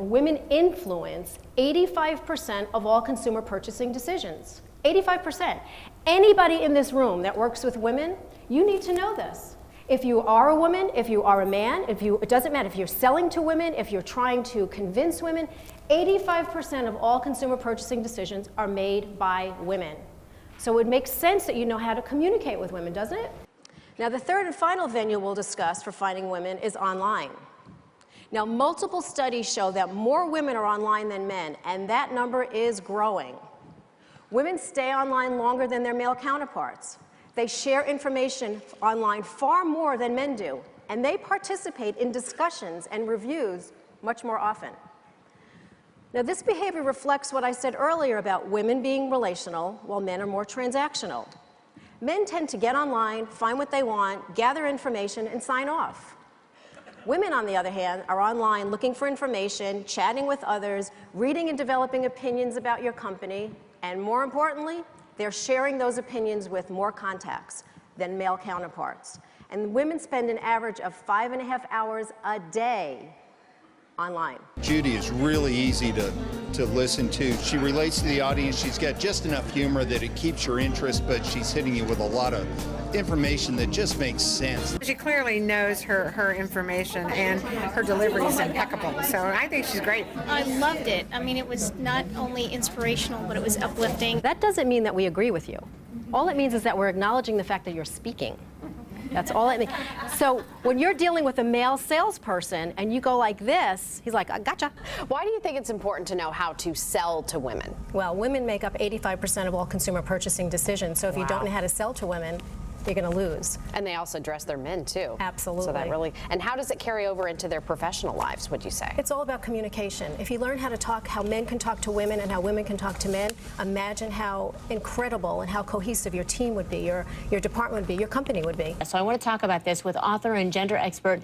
women influence 85% of all consumer purchasing decisions. 85%. Anybody in this room that works with women, you need to know this. If you are a woman, if you are a man, it doesn't matter if you're selling to women, if you're trying to convince women, 85% of all consumer purchasing decisions are made by women. So it makes sense that you know how to communicate with women, doesn't it? Now, the third and final venue we'll discuss for finding women is online. Now, multiple studies show that more women are online than men, and that number is growing. Women stay online longer than their male counterparts. They share information online far more than men do, and they participate in discussions and reviews much more often. Now, this behavior reflects what I said earlier about women being relational while men are more transactional. Men tend to get online, find what they want, gather information, and sign off. Women, on the other hand, are online looking for information, chatting with others, reading and developing opinions about your company, and more importantly, they're sharing those opinions with more contacts than male counterparts. And women spend an average of 5.5 hours a day online. Judy is really easy to listen to. She relates to the audience. She's got just enough humor that it keeps your interest, but she's hitting you with a lot of information that just makes sense. She clearly knows her information, and her delivery is impeccable. So I think she's great. I loved it. I mean, it was not only inspirational, but it was uplifting. That doesn't mean that we agree with you. All it means is that we're acknowledging the fact that you're speaking. That's all it means. So when you're dealing with a male salesperson and you go like this, he's like, gotcha. Why do you think it's important to know how to sell to women? Well, women make up 85% of all consumer purchasing decisions. So if you don't know how to sell to women, you're going to lose. And they also dress their men too. Absolutely. So that really, and how does it carry over into their professional lives, would you say? It's all about communication. If you learn how to talk, how men can talk to women and how women can talk to men, imagine how incredible and how cohesive your team would be, your department would be, your company would be. So I want to talk about this with author and gender expert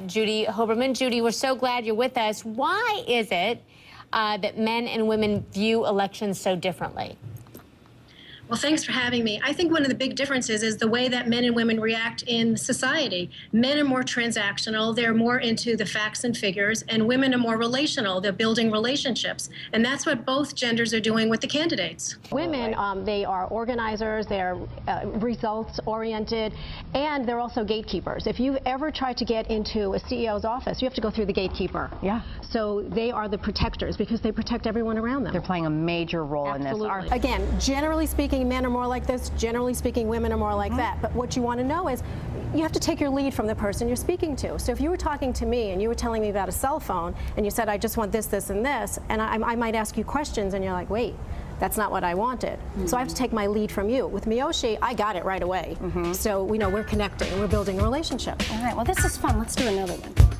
Judy Hoberman. Judy, we're so glad you're with us. Why is it that men and women view elections so differently? Well, thanks for having me. I think one of the big differences is the way that men and women react in society. Men are more transactional, they're more into the facts and figures, and women are more relational, they're building relationships. And that's what both genders are doing with the candidates. Women, they are organizers, they're results-oriented, and they're also gatekeepers. If you've ever tried to get into a CEO's office, you have to go through the gatekeeper. Yeah. So they are the protectors because they protect everyone around them. They're playing a major role Absolutely. in this. Again, generally speaking, men are more like this. Generally speaking, women are more like that. But what you want to know is you have to take your lead from the person you're speaking to. So if you were talking to me and you were telling me about a cell phone and you said, I just want this, this, and this, and I might ask you questions and you're like, wait, that's not what I wanted. So I have to take my lead from you. With Miyoshi, I got it right away. So we know we're connecting, we're building a relationship. All right, well, this is fun. Let's do another one.